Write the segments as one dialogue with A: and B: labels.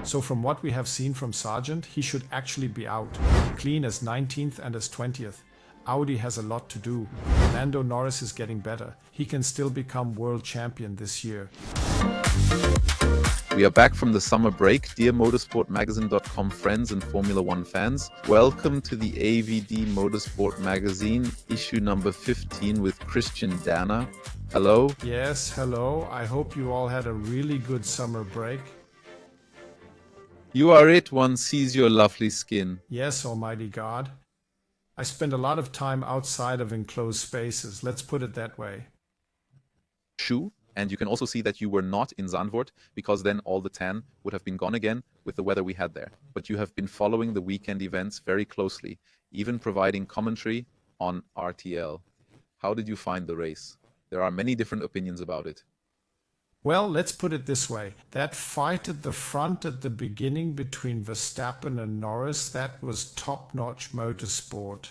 A: So from what we have seen from Sargeant, he should actually be out. Clean as 19th and as 20th. Audi has a lot to do. Lando Norris is getting better. He can still become world champion this year.
B: We are back from the summer break, dear Motorsport-Magazin.com friends and Formula One fans. Welcome to the AVD Motorsport Magazine, issue number 15 with Christian Danner. Hello.
A: Yes, hello. I hope you all had a really good summer break.
B: You are it, one sees your lovely skin.
A: Yes, almighty God. I spent a lot of time outside of enclosed spaces, let's put it that way.
B: Shoe. And you can also see that you were not in Zandvoort, because then all the tan would have been gone again with the weather we had there. But you have been following the weekend events very closely, even providing commentary on RTL. How did you find the race? There are many different opinions about it.
A: Well, let's put it this way. That fight at the front at the beginning between Verstappen and Norris, that was top-notch motorsport.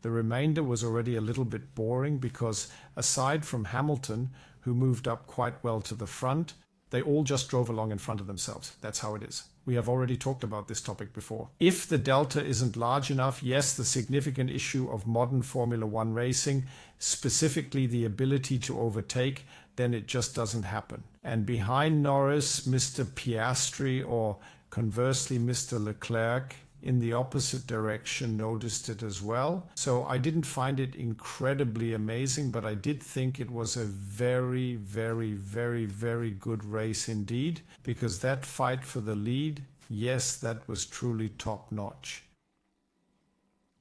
A: The remainder was already a little bit boring because, aside from Hamilton, who moved up quite well to the front, they all just drove along in front of themselves. That's how it is. We have already talked about this topic before. If the delta isn't large enough, yes, the significant issue of modern Formula One racing, specifically the ability to overtake, then it just doesn't happen. And behind Norris, Mr. Piastri, or conversely Mr. Leclerc, in the opposite direction, noticed it as well. So I didn't find it incredibly amazing, but I did think it was a very, very, very, very good race indeed, because that fight for the lead, yes, that was truly top-notch.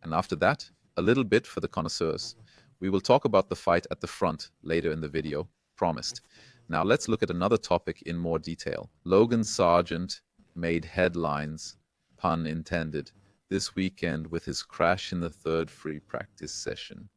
B: And after that, a little bit for the connoisseurs. We will talk about the fight at the front later in the video, promised. Now let's look at another topic in more detail. Logan Sargeant made headlines, pun intended, this weekend with his crash in the third free practice session.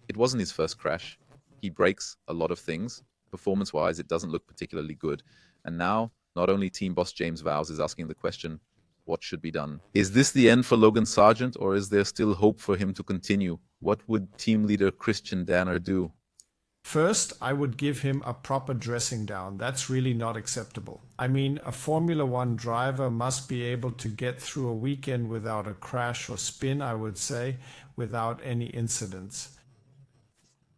B: It wasn't his first crash. He breaks a lot of things. Performance-wise, it doesn't look particularly good. And now, not only team boss James Vowles is asking the question, what should be done? Is this the end for Logan Sargeant, or is there still hope for him to continue? What would team leader Christian Danner do?
A: First, I would give him a proper dressing down. That's really not acceptable. I mean, a Formula One driver must be able to get through a weekend without a crash or spin, I would say, without any incidents.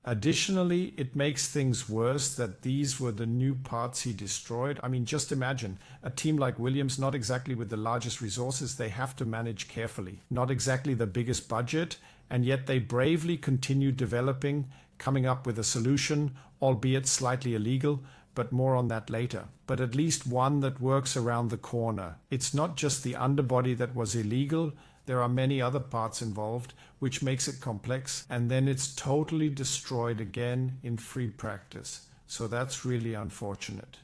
A: Additionally, it makes things worse that these were the new parts he destroyed. I mean, just imagine, a team like Williams, not exactly with the largest resources, they have to manage carefully. Not exactly the biggest budget, and yet they bravely continue developing, coming up with a solution, albeit slightly illegal, but more on that later. But at least one that works around the corner. It's not just the underbody that was illegal, there are many other parts involved, which makes it complex, and then it's totally destroyed again in free practice. So that's really unfortunate.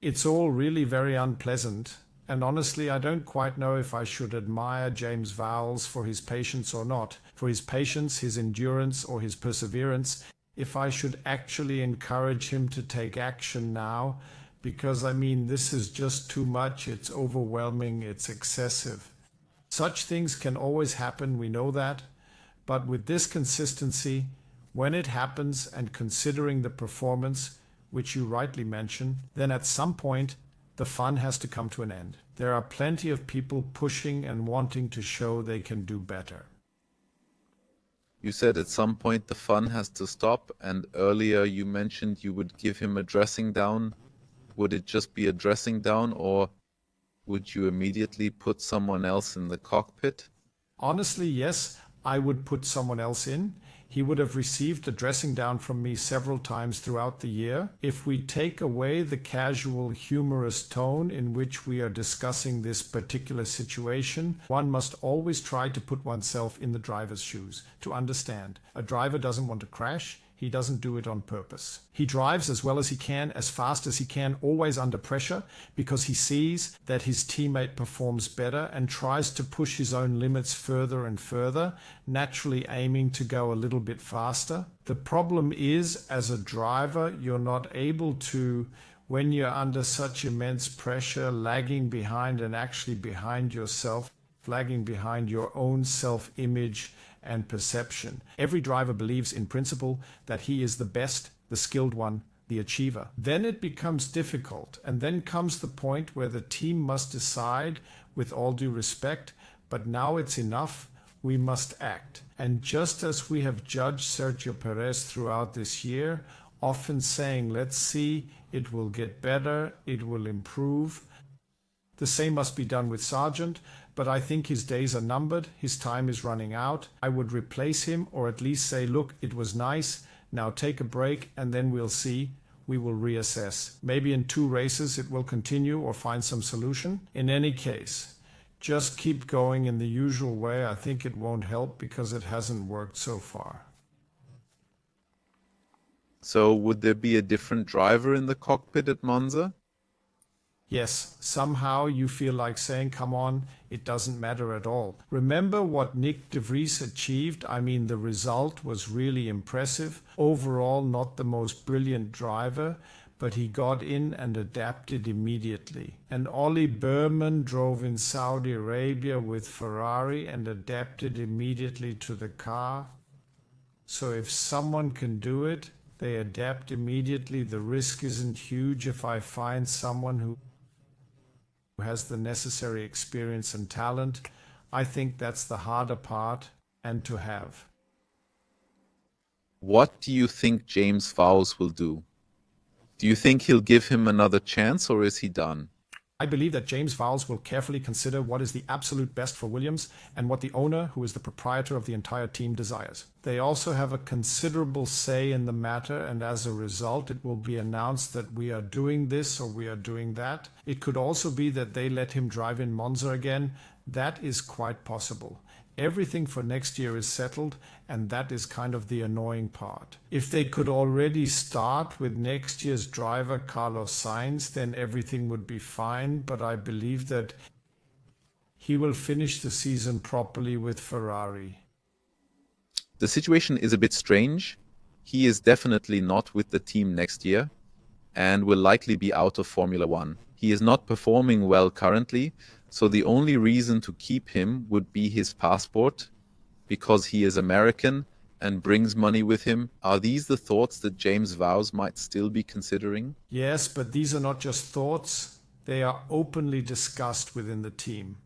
A: It's all really very unpleasant, and honestly, I don't quite know if I should admire James Vowles for his patience or not, for his patience, his endurance, or his perseverance, if I should actually encourage him to take action now, because I mean, this is just too much, it's overwhelming, it's excessive. Such things can always happen, we know that, but with this consistency, when it happens and considering the performance, which you rightly mention, then at some point, the fun has to come to an end. There are plenty of people pushing and wanting to show they can do better.
B: You said at some point the fun has to stop, and earlier you mentioned you would give him a dressing down. Would it just be a dressing down, or would you immediately put someone else in the cockpit?
A: Honestly, yes, I would put someone else in. He would have received a dressing down from me several times throughout the year. If we take away the casual, humorous tone in which we are discussing this particular situation, one must always try to put oneself in the driver's shoes to understand. A driver doesn't want to crash. He doesn't do it on purpose. He drives as well as he can, as fast as he can, always under pressure, because he sees that his teammate performs better and tries to push his own limits further and further, naturally aiming to go a little bit faster. The problem is, as a driver, you're not able to, when you're under such immense pressure, lagging behind and actually behind yourself, lagging behind your own self-image and perception. Every driver believes in principle that he is the best, the skilled one, the achiever. Then it becomes difficult, and then comes the point where the team must decide, with all due respect, but now it's enough, we must act. And just as we have judged Sergio Perez throughout this year, often saying, let's see, it will get better, it will improve. The same must be done with Sargeant, but I think his days are numbered, his time is running out. I would replace him, or at least say, look, it was nice, now take a break, and then we'll see. We will reassess. Maybe in 2 races it will continue or find some solution. In any case, just keep going in the usual way. I think it won't help because it hasn't worked so far.
B: So would there be a different driver in the cockpit at Monza?
A: Yes, somehow you feel like saying, come on, it doesn't matter at all. Remember what Nick de Vries achieved? I mean, the result was really impressive. Overall, not the most brilliant driver, but he got in and adapted immediately. And Ollie Berman drove in Saudi Arabia with Ferrari and adapted immediately to the car. So if someone can do it, they adapt immediately. The risk isn't huge if I find someone who has the necessary experience and talent. I think that's the harder part, and to have.
B: What do you think James Vowles will do? Do you think he'll give him another chance, or is he done?
A: I believe that James Vowles will carefully consider what is the absolute best for Williams and what the owner, who is the proprietor of the entire team, desires. They also have a considerable say in the matter, and as a result it will be announced that we are doing this or we are doing that. It could also be that they let him drive in Monza again. That is quite possible. Everything for next year is settled, and that is kind of the annoying part. If they could already start with next year's driver Carlos Sainz, then everything would be fine, but I believe that he will finish the season properly with Ferrari.
B: The situation is a bit strange. He is definitely not with the team next year and will likely be out of Formula One. He is not performing well currently, so the only reason to keep him would be his passport, because he is American and brings money with him. Are these the thoughts that James Vowles might still be considering?
A: Yes, but these are not just thoughts. They are openly discussed within the team.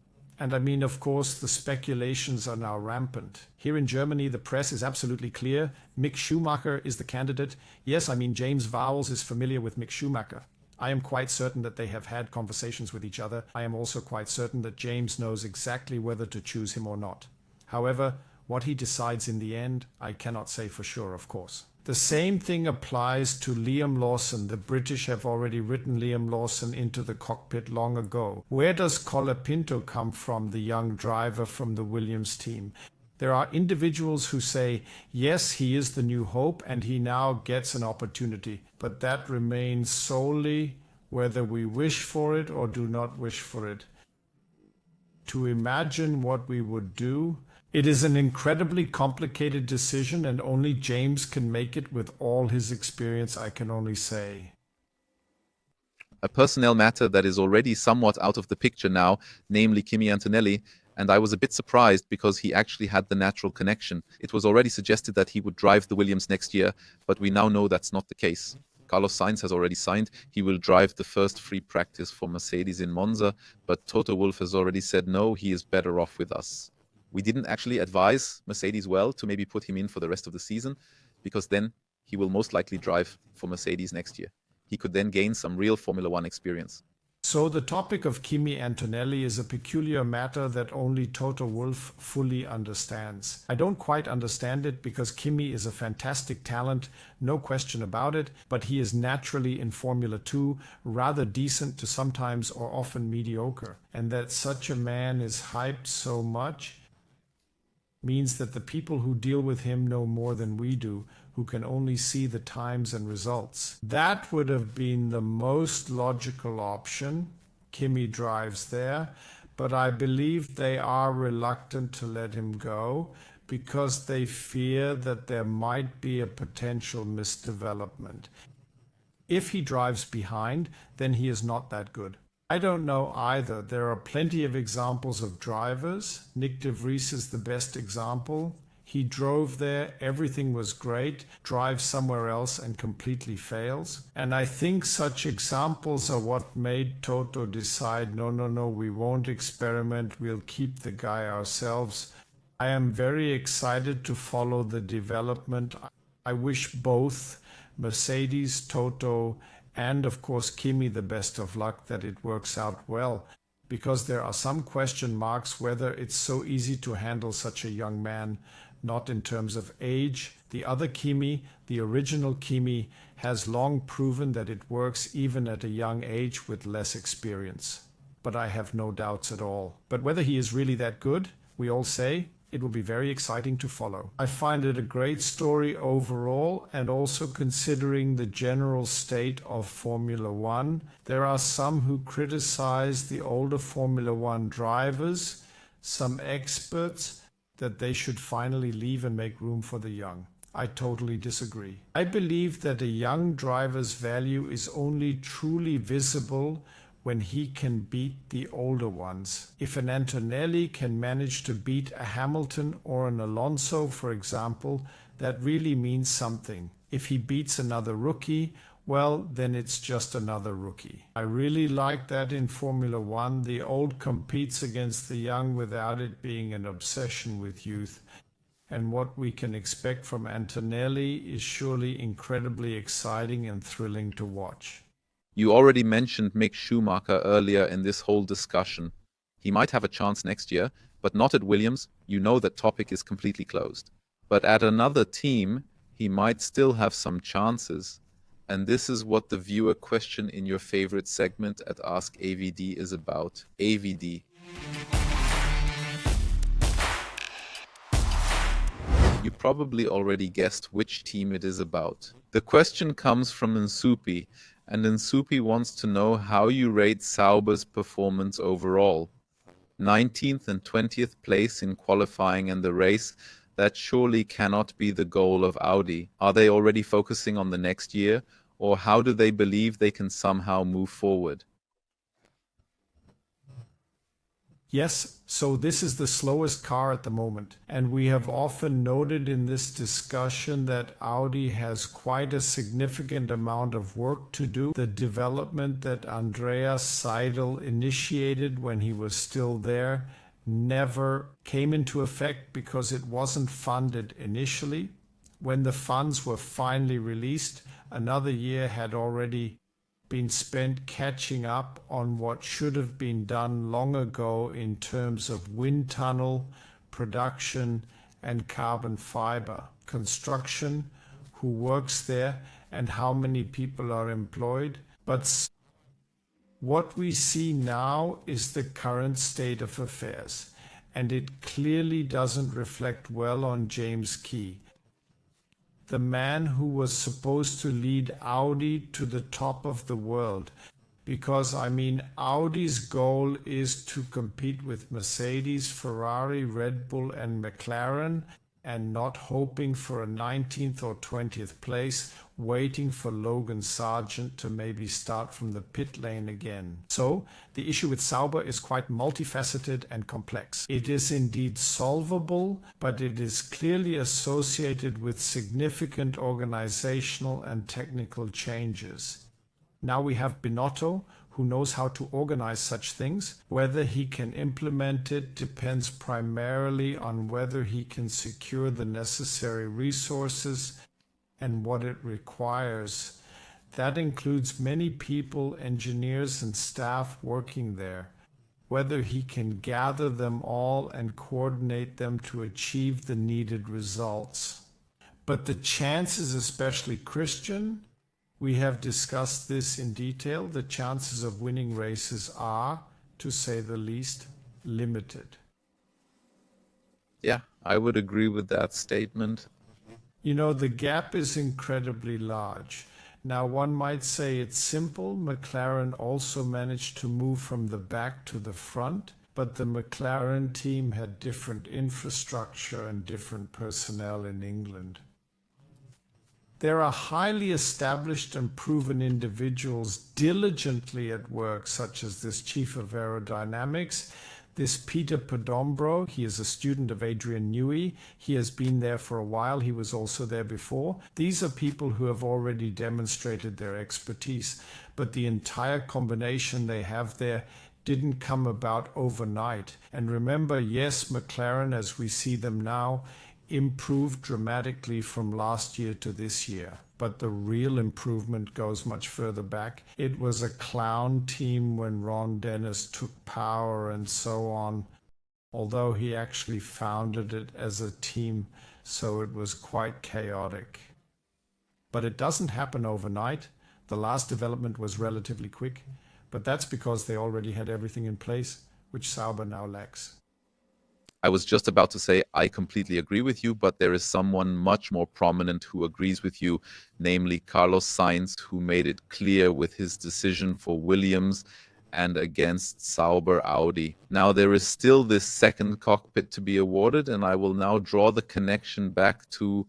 A: And I mean, of course, the speculations are now rampant. Here in Germany, the press is absolutely clear. Mick Schumacher is the candidate. Yes, I mean, James Vowles is familiar with Mick Schumacher. I am quite certain that they have had conversations with each other. I am also quite certain that James knows exactly whether to choose him or not. However, what he decides in the end, I cannot say for sure, of course. The same thing applies to Liam Lawson. The British have already written Liam Lawson into the cockpit long ago. Where does Colapinto come from, the young driver from the Williams team? There are individuals who say, yes, he is the new hope and he now gets an opportunity. But that remains solely whether we wish for it or do not wish for it. To imagine what we would do, it is an incredibly complicated decision, and only James can make it with all his experience, I can only say.
B: A personnel matter that is already somewhat out of the picture now, namely Kimi Antonelli, and I was a bit surprised because he actually had the natural connection. It was already suggested that he would drive the Williams next year, but we now know that's not the case. Carlos Sainz has already signed. He will drive the first free practice for Mercedes in Monza, but Toto Wolff has already said no, he is better off with us. We didn't actually advise Mercedes well to maybe put him in for the rest of the season, because then he will most likely drive for Mercedes next year. He could then gain some real Formula One experience.
A: So the topic of Kimi Antonelli is a peculiar matter that only Toto Wolff fully understands. I don't quite understand it because Kimi is a fantastic talent, no question about it, but he is naturally in Formula 2 rather decent to sometimes or often mediocre. And that such a man is hyped so much means that the people who deal with him know more than we do, who can only see the times and results. That would have been the most logical option. Kimi drives there, but I believe they are reluctant to let him go because they fear that there might be a potential misdevelopment. If he drives behind, then he is not that good. I don't know either. There are plenty of examples of drivers. Nick de Vries is the best example. He drove there, everything was great, drives somewhere else and completely fails. And I think such examples are what made Toto decide, no, we won't experiment, we'll keep the guy ourselves. I am very excited to follow the development. I wish both Mercedes, Toto, and of course Kimi the best of luck, that it works out well, because there are some question marks whether it's so easy to handle such a young man, not in terms of age. The other Kimi, the original Kimi, has long proven that it works even at a young age with less experience. But I have no doubts at all. But whether he is really that good, we all say, it will be very exciting to follow. I find it a great story overall, and also considering the general state of Formula One. There are some who criticize the older Formula One drivers, some experts, that they should finally leave and make room for the young. I totally disagree. I believe that a young driver's value is only truly visible when he can beat the older ones. If an Antonelli can manage to beat a Hamilton or an Alonso, for example, that really means something. If he beats another rookie, well, then it's just another rookie. I really like that in Formula One. The old competes against the young without it being an obsession with youth. And what we can expect from Antonelli is surely incredibly exciting and thrilling to watch.
B: You already mentioned Mick Schumacher earlier in this whole discussion. He might have a chance next year, but not at Williams. You know that topic is completely closed. But at another team, he might still have some chances. And this is what the viewer question in your favorite segment at AskAvD is about. AVD. You probably already guessed which team it is about. The question comes from Nsupi, and Nsupi wants to know how you rate Sauber's performance overall. 19th and 20th place in qualifying and the race, that surely cannot be the goal of Audi. Are they already focusing on the next year, or how do they believe they can somehow move forward?
A: Yes, so this is the slowest car at the moment, and we have often noted in this discussion that Audi has quite a significant amount of work to do. The development that Andreas Seidel initiated when he was still there never came into effect because it wasn't funded initially. When the funds were finally released, another year had already been spent catching up on what should have been done long ago in terms of wind tunnel, production, and carbon fiber construction, who works there, and how many people are employed. But what we see now is the current state of affairs, and it clearly doesn't reflect well on James Key, the man who was supposed to lead Audi to the top of the world. Because, Audi's goal is to compete with Mercedes, Ferrari, Red Bull, and McLaren, and not hoping for a 19th or 20th place, waiting for Logan Sargeant to maybe start from the pit lane again. So, the issue with Sauber is quite multifaceted and complex. It is indeed solvable, but it is clearly associated with significant organizational and technical changes. Now we have Binotto, who knows how to organize such things. Whether he can implement it depends primarily on whether he can secure the necessary resources and what it requires. That includes many people, engineers and staff working there. Whether he can gather them all and coordinate them to achieve the needed results. But the chances, especially Christian, we have discussed this in detail, the chances of winning races are, to say the least, limited.
B: Yeah, I would agree with that statement.
A: The gap is incredibly large. Now, one might say it's simple. McLaren also managed to move from the back to the front, but the McLaren team had different infrastructure and different personnel in England. There are highly established and proven individuals diligently at work, such as this chief of aerodynamics, This Peter Podombro, he is a student of Adrian Newey. He has been there for a while. He was also there before. These are people who have already demonstrated their expertise. But the entire combination they have there didn't come about overnight. And remember, yes, McLaren, as we see them now, improved dramatically from last year to this year. But the real improvement goes much further back. It was a clown team when Ron Dennis took power and so on, although he actually founded it as a team, so it was quite chaotic. But it doesn't happen overnight. The last development was relatively quick, but that's because they already had everything in place, which Sauber now lacks.
B: I was just about to say I completely agree with you, but there is someone much more prominent who agrees with you, namely Carlos Sainz, who made it clear with his decision for Williams and against Sauber Audi. Now there is still this second cockpit to be awarded, and I will now draw the connection back to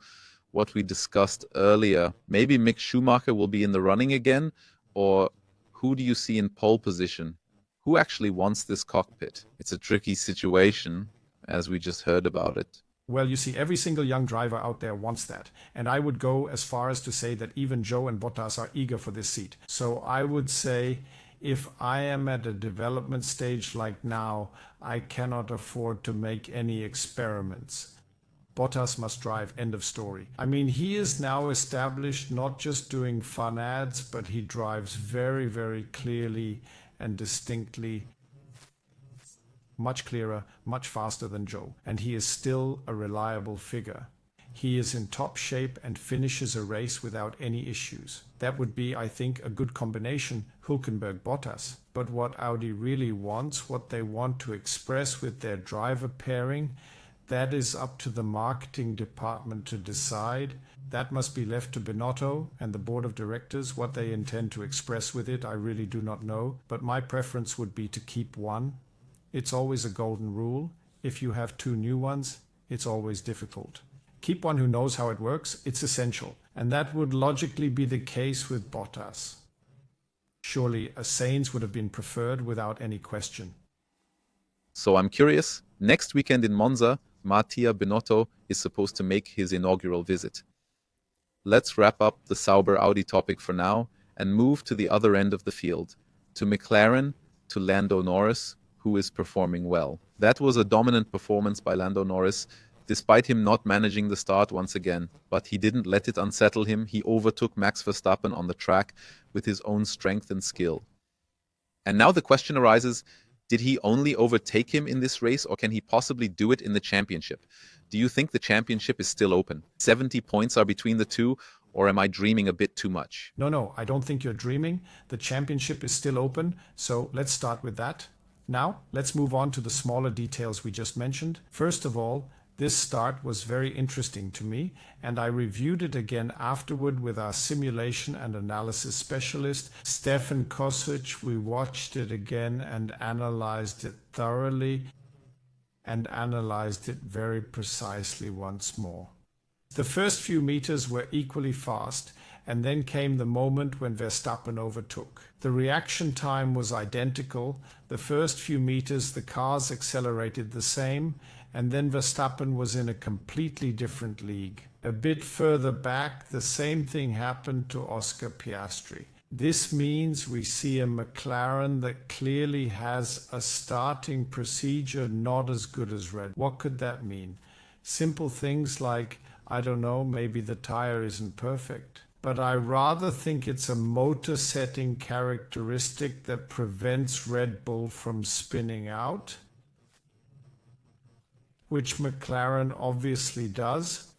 B: what we discussed earlier. Maybe Mick Schumacher will be in the running again, or who do you see in pole position? Who actually wants this cockpit? It's a tricky situation, as we just heard about it.
A: Well, you see, every single young driver out there wants that. And I would go as far as to say that even Joe and Bottas are eager for this seat. So I would say if I am at a development stage like now, I cannot afford to make any experiments. Bottas must drive, end of story. I mean, he is now established not just doing fun ads, but he drives very, very clearly and distinctly. Much clearer, much faster than Joe, and he is still a reliable figure. He is in top shape and finishes a race without any issues. That would be, I think, a good combination, Hülkenberg-Bottas. But what Audi really wants, what they want to express with their driver pairing, that is up to the marketing department to decide. That must be left to Binotto and the board of directors. What they intend to express with it, I really do not know. But my preference would be to keep one. It's always a golden rule. If you have two new ones, it's always difficult. Keep one who knows how it works. It's essential. And that would logically be the case with Bottas. Surely a Sainz would have been preferred without any question.
B: So I'm curious, next weekend in Monza, Mattia Binotto is supposed to make his inaugural visit. Let's wrap up the Sauber Audi topic for now and move to the other end of the field, to McLaren, to Lando Norris, who is performing well. That was a dominant performance by Lando Norris, despite him not managing the start once again. But he didn't let it unsettle him. He overtook Max Verstappen on the track with his own strength and skill. And now the question arises, did he only overtake him in this race, or can he possibly do it in the championship? Do you think the championship is still open? 70 points are between the two, or am I dreaming a bit too much?
A: No, I don't think you're dreaming. The championship is still open, so let's start with that. Now, let's move on to the smaller details we just mentioned. First of all, this start was very interesting to me, and I reviewed it again afterward with our simulation and analysis specialist, Stefan Kosic. We watched it again and analyzed it thoroughly, and analyzed it very precisely once more. The first few meters were equally fast, and then came the moment when Verstappen overtook. The reaction time was identical. The first few meters the cars accelerated the same, and then Verstappen was in a completely different league. A bit further back, the same thing happened to Oscar Piastri. This means we see a McLaren that clearly has a starting procedure not as good as Red. What could that mean? Simple things like, I don't know, maybe the tire isn't perfect. But I rather think it's a motor setting characteristic that prevents Red Bull from spinning out, which McLaren obviously does.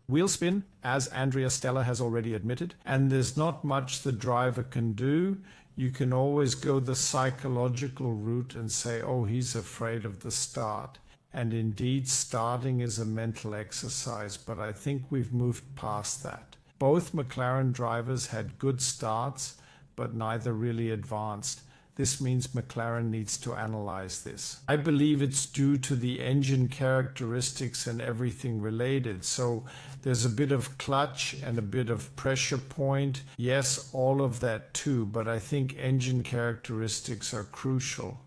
A: Wheel spin, as Andrea Stella has already admitted, and there's not much the driver can do. You can always go the psychological route and say, oh, he's afraid of the start. And indeed, starting is a mental exercise, but I think we've moved past that. Both McLaren drivers had good starts, but neither really advanced. This means McLaren needs to analyze this. I believe it's due to the engine characteristics and everything related. So there's a bit of clutch and a bit of pressure point. Yes, all of that too, but I think engine characteristics are crucial.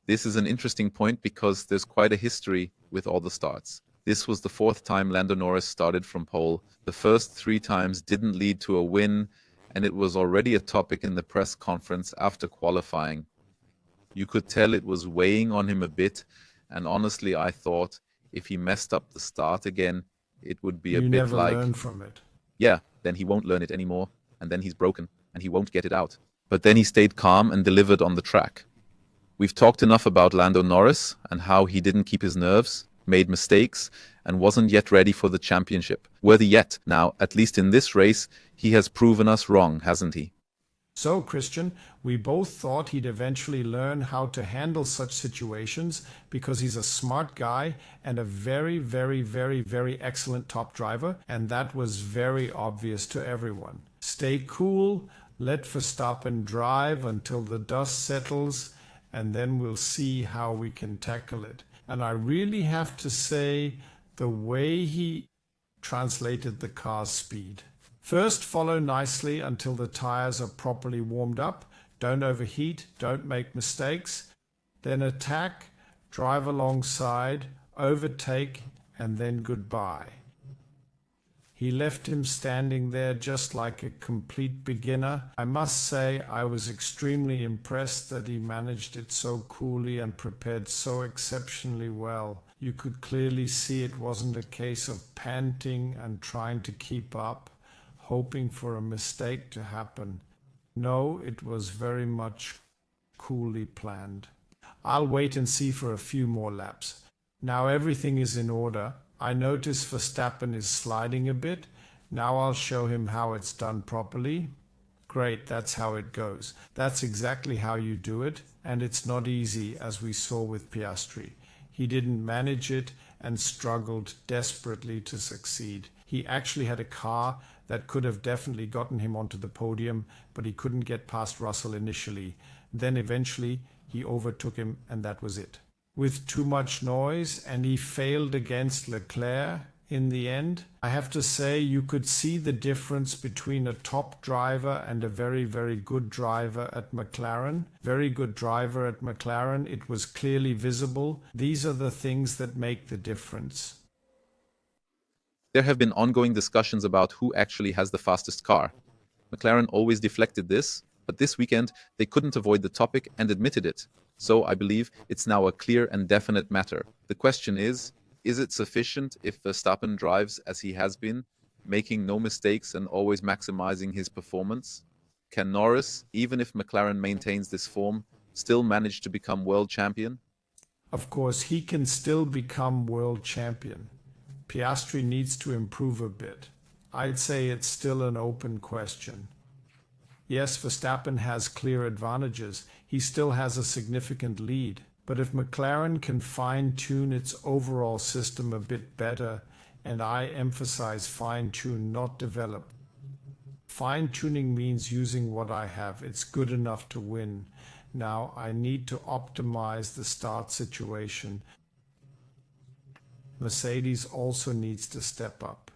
B: This is an interesting point because there's quite a history with all the starts. This was the fourth time Lando Norris started from pole. The first 3 times didn't lead to a win, and it was already a topic in the press conference after qualifying. You could tell it was weighing on him a bit, and honestly, I thought if he messed up the start again, it would be a
A: You
B: bit
A: never
B: like,
A: learn from it.
B: yeah, then he won't learn it anymore, and then he's broken, and he won't get it out. But then he stayed calm and delivered on the track. We've talked enough about Lando Norris and how he didn't keep his nerves, made mistakes, and wasn't yet ready for the championship. Worthy yet. Now, at least in this race, he has proven us wrong, hasn't he?
A: So, Christian, we both thought he'd eventually learn how to handle such situations because he's a smart guy and a very, very, very, very excellent top driver, and that was very obvious to everyone. Stay cool, let Verstappen drive until the dust settles, and then we'll see how we can tackle it. And I really have to say, the way he translated the car's speed. First, follow nicely until the tires are properly warmed up. Don't overheat, don't make mistakes. Then attack, drive alongside, overtake, and then goodbye. He left him standing there just like a complete beginner. I must say I was extremely impressed that he managed it so coolly and prepared so exceptionally well. You could clearly see it wasn't a case of panting and trying to keep up, hoping for a mistake to happen. No, it was very much coolly planned. I'll wait and see for a few more laps. Now everything is in order. I notice Verstappen is sliding a bit. Now I'll show him how it's done properly. Great, that's how it goes. That's exactly how you do it, and it's not easy, as we saw with Piastri. He didn't manage it and struggled desperately to succeed. He actually had a car that could have definitely gotten him onto the podium, but he couldn't get past Russell initially. Then eventually he overtook him, and that was it. With too much noise, and he failed against Leclerc in the end. I have to say you could see the difference between a top driver and a very, very good driver at McLaren. Very good driver at McLaren. It was clearly visible. These are the things that make the difference.
B: There have been ongoing discussions about who actually has the fastest car. McLaren always deflected this, but this weekend they couldn't avoid the topic and admitted it. So I believe it's now a clear and definite matter. The question is it sufficient if Verstappen drives as he has been, making no mistakes and always maximizing his performance? Can Norris, even if McLaren maintains this form, still manage to become world champion?
A: Of course, he can still become world champion. Piastri needs to improve a bit. I'd say it's still an open question. Yes, Verstappen has clear advantages. He still has a significant lead. But if McLaren can fine-tune its overall system a bit better, and I emphasize fine-tune, not develop. Fine-tuning means using what I have. It's good enough to win. Now I need to optimize the start situation. Mercedes also needs to step up.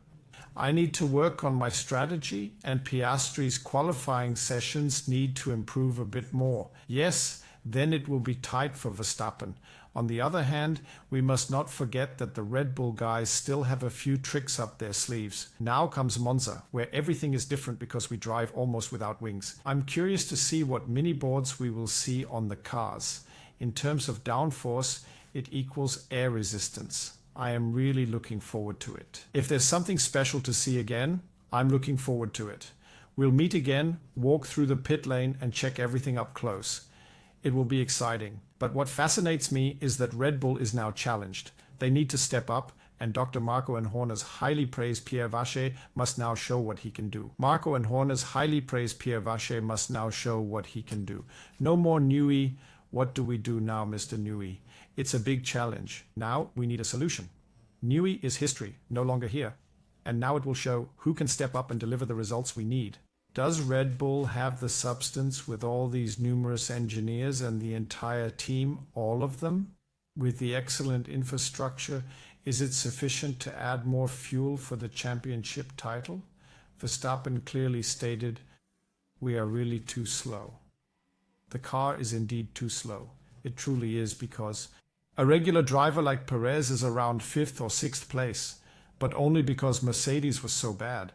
A: I need to work on my strategy, and Piastri's qualifying sessions need to improve a bit more. Yes, then it will be tight for Verstappen. On the other hand, we must not forget that the Red Bull guys still have a few tricks up their sleeves. Now comes Monza, where everything is different because we drive almost without wings. I'm curious to see what mini boards we will see on the cars. In terms of downforce, it equals air resistance. I am really looking forward to it. If there's something special to see again, I'm looking forward to it. We'll meet again, walk through the pit lane and check everything up close. It will be exciting. But what fascinates me is that Red Bull is now challenged. They need to step up, and Dr. Marco and Horner's highly praised Pierre Vacher must now show what he can do. Marco and Horner's highly praised Pierre Vacher must now show what he can do. No more Newey. What do we do now, Mr. Newey? It's a big challenge. Now we need a solution. Newey is history, no longer here. And now it will show who can step up and deliver the results we need. Does Red Bull have the substance with all these numerous engineers and the entire team, all of them? With the excellent infrastructure, is it sufficient to add more fuel for the championship title? Verstappen clearly stated, "We are really too slow." The car is indeed too slow. It truly is, because a regular driver like Perez is around 5th or 6th place, but only because Mercedes was so bad.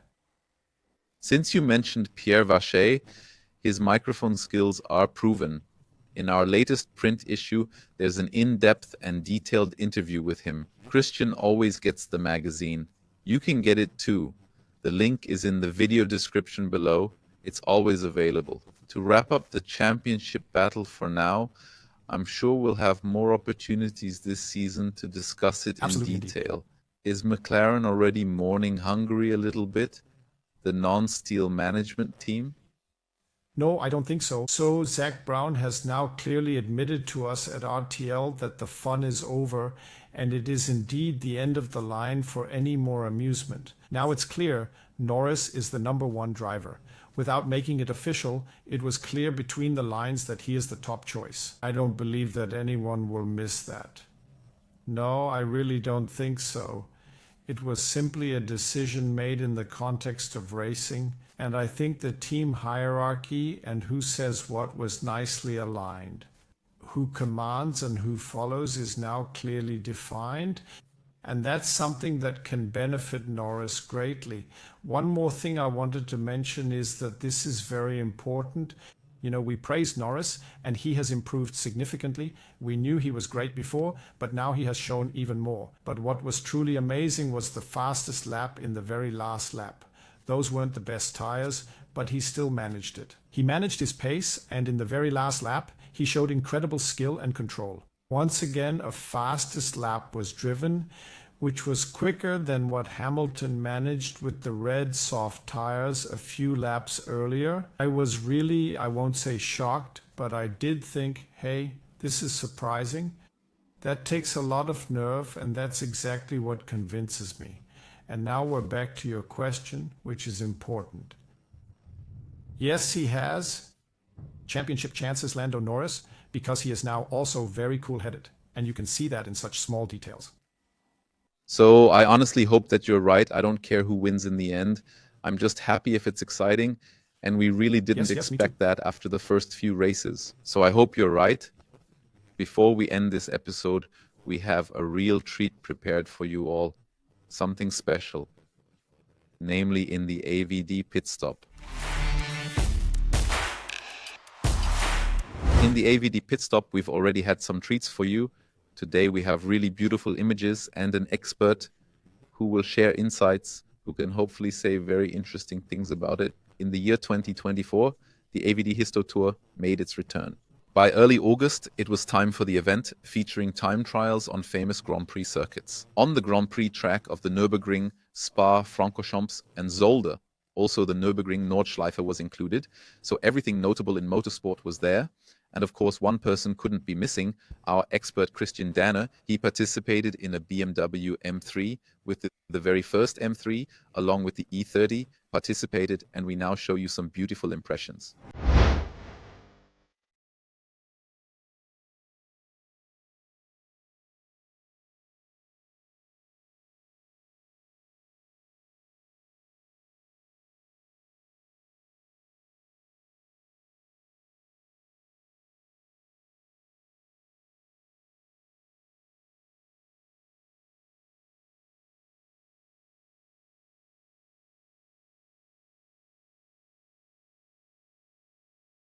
B: Since you mentioned Pierre Vacher, his microphone skills are proven. In our latest print issue, there's an in-depth and detailed interview with him. Christian always gets the magazine. You can get it too. The link is in the video description below. It's always available. To wrap up the championship battle for now, I'm sure we'll have more opportunities this season to discuss it
A: Absolutely
B: in detail. Is McLaren already mourning Hungary a little bit? The non-steel management team?
A: No, I don't think so. So Zak Brown has now clearly admitted to us at RTL that the fun is over, and it is indeed the end of the line for any more amusement. Now it's clear Norris is the #1 driver. Without making it official, it was clear between the lines that he is the top choice. I don't believe that anyone will miss that. No, I really don't think so. It was simply a decision made in the context of racing, and I think the team hierarchy and who says what was nicely aligned. Who commands and who follows is now clearly defined, and that's something that can benefit Norris greatly. One more thing I wanted to mention is that this is very important. You know, we praised Norris, and he has improved significantly. We knew he was great before, but now he has shown even more. But what was truly amazing was the fastest lap in the very last lap. Those weren't the best tires, but he still managed it. He managed his pace, and in the very last lap, he showed incredible skill and control. Once again, a fastest lap was driven, which was quicker than what Hamilton managed with the red soft tires a few laps earlier. I was really, I won't say shocked, but I did think, hey, this is surprising. That takes a lot of nerve, and that's exactly what convinces me. And now we're back to your question, which is important. Yes, he has championship chances, Lando Norris, because he is now also very cool-headed, and you can see that in such small details.
B: So I honestly hope that you're right. I don't care who wins in the end. I'm just happy if it's exciting, and we really didn't
A: Yes, me
B: expect that after the first few races. So I hope you're right. Before we end this episode, we have a real treat prepared for you all. Something special, namely in the AVD pit stop. In the AVD pit stop, we've already had some treats for you. Today we have really beautiful images and an expert who will share insights, who can hopefully say very interesting things about it. In the year 2024, the AVD Histo Tour made its return. By early August, it was time for the event, featuring time trials on famous Grand Prix circuits. On the Grand Prix track of the Nürburgring, Spa, Francorchamps and Zolder, also the Nürburgring Nordschleife was included, so everything notable in motorsport was there. And of course, one person couldn't be missing, our expert Christian Danner. He participated in a BMW M3 with the very first M3, along with the E30, participated, and we now show you some beautiful impressions.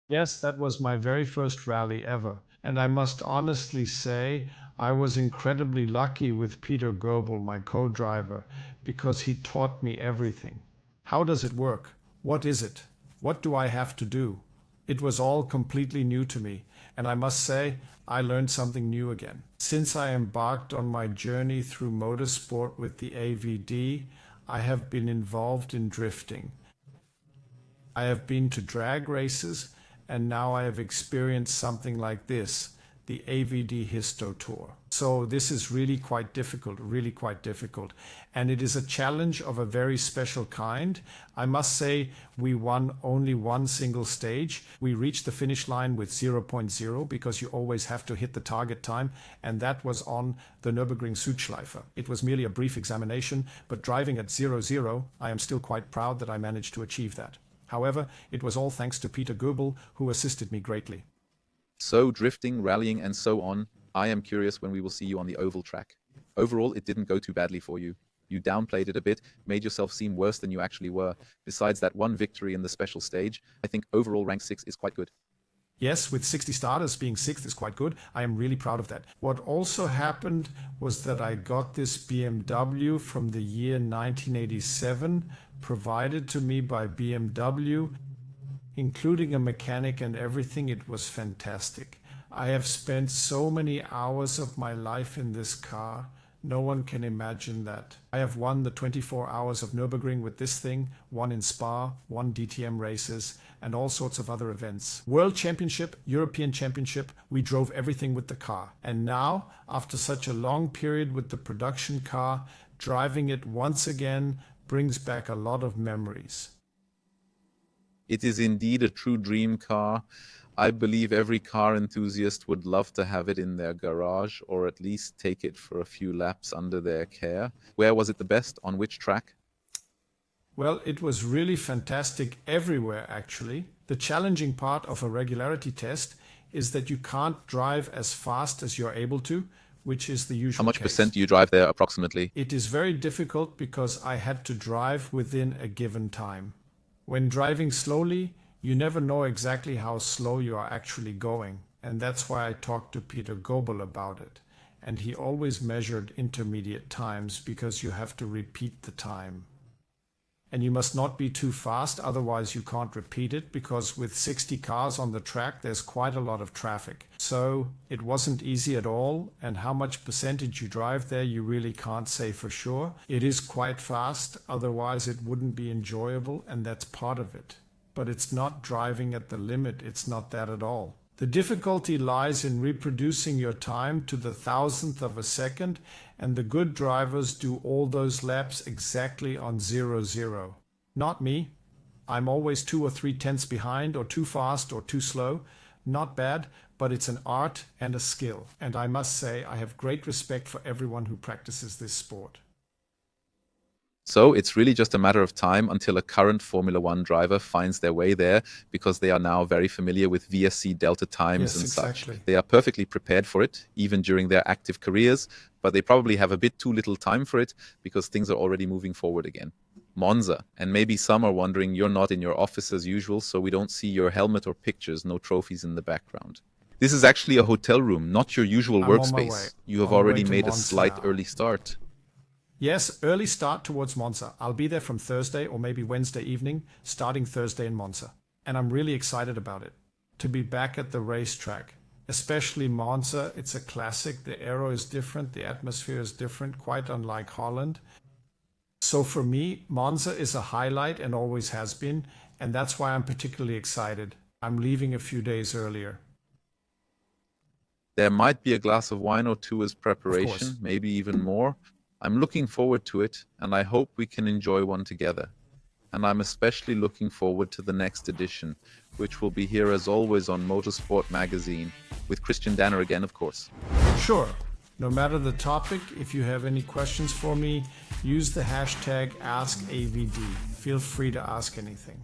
A: Yes, that was my very first rally ever, and I must honestly say I was incredibly lucky with Peter Goebel, my co-driver, because he taught me everything. How does it work? What is it? What do I have to do? It was all completely new to me, and I must say I learned something new again. Since I embarked on my journey through motorsport with the AVD, I have been involved in drifting. I have been to drag races, and now I have experienced something like this, the AVD Histo Tour. So this is really quite difficult, and it is a challenge of a very special kind. I must say we won only one single stage. We reached the finish line with 0.0 because you always have to hit the target time, and that was on the Nürburgring Südschleife. It was merely a brief examination, but driving at 0.0, I am still quite proud that I managed to achieve that. However, it was all thanks to Peter Goebel, who assisted me greatly.
B: So drifting, rallying, and so on, I am curious when we will see you on the oval track. Overall, it didn't go too badly for you. You downplayed it a bit, made yourself seem worse than you actually were. Besides that one victory in the special stage, I think overall rank 6 is quite good.
A: Yes, with 60 starters, being 6th is quite good. I am really proud of that. What also happened was that I got this BMW from the year 1987, provided to me by BMW, including a mechanic and everything. It was fantastic. I have spent so many hours of my life in this car. No one can imagine that. I have won the 24 hours of Nürburgring with this thing, won in Spa, won DTM races, and all sorts of other events. World Championship, European Championship, we drove everything with the car. And now, after such a long period with the production car, driving it once again brings back a lot of memories.
B: It is indeed a true dream car. I believe every car enthusiast would love to have it in their garage, or at least take it for a few laps under their care. Where was it the best? On which track?
A: Well, it was really fantastic everywhere, actually. The challenging part of a regularity test is that you can't drive as fast as you're able to, which is the usual
B: How much
A: case.
B: percent do you drive there approximately?
A: It is very difficult because I had to drive within a given time. When driving slowly, you never know exactly how slow you are actually going. And that's why I talked to Peter Gobel about it. And he always measured intermediate times because you have to repeat the time. And you must not be too fast, otherwise you can't repeat it, because with 60 cars on the track, there's quite a lot of traffic. So it wasn't easy at all, and how much percentage you drive there, you really can't say for sure. It is quite fast, otherwise it wouldn't be enjoyable, and that's part of it. But it's not driving at the limit, it's not that at all. The difficulty lies in reproducing your time to the thousandth of a second, and the good drivers do all those laps exactly on 0-0. Not me. I'm always 2 or 3 tenths behind, or too fast or too slow. Not bad, but it's an art and a skill. And I must say, I have great respect for everyone who practices this sport.
B: So it's really just a matter of time until a current Formula One driver finds their way there, because they are now very familiar with VSC Delta times
A: Yes,
B: and
A: exactly.
B: such. They are perfectly prepared for it, even during their active careers, but they probably have a bit too little time for it because things are already moving forward again. Monza, and maybe some are wondering you're not in your office as usual, so we don't see your helmet or pictures, no trophies in the background. This is actually a hotel room, not your usual
A: I'm on my
B: workspace.
A: way.
B: You have
A: On the way
B: already
A: to
B: made a
A: Monza
B: slight
A: now.
B: early start.
A: Yes, early start towards Monza. I'll be there from Thursday or maybe Wednesday evening, starting Thursday in Monza. And I'm really excited about it. To be back at the racetrack. Especially Monza, it's a classic. The aero is different, the atmosphere is different, quite unlike Holland. So for me, Monza is a highlight and always has been, and that's why I'm particularly excited. I'm leaving a few days earlier.
B: There might be a glass of wine or two as
A: Of
B: preparation,
A: course.
B: maybe even more. I'm looking forward to it, and I hope we can enjoy one together. And I'm especially looking forward to the next edition, which will be here as always on Motorsport Magazine, with Christian Danner again, of course.
A: Sure. No matter the topic, if you have any questions for me, use the hashtag ASKAvD. Feel free to ask anything.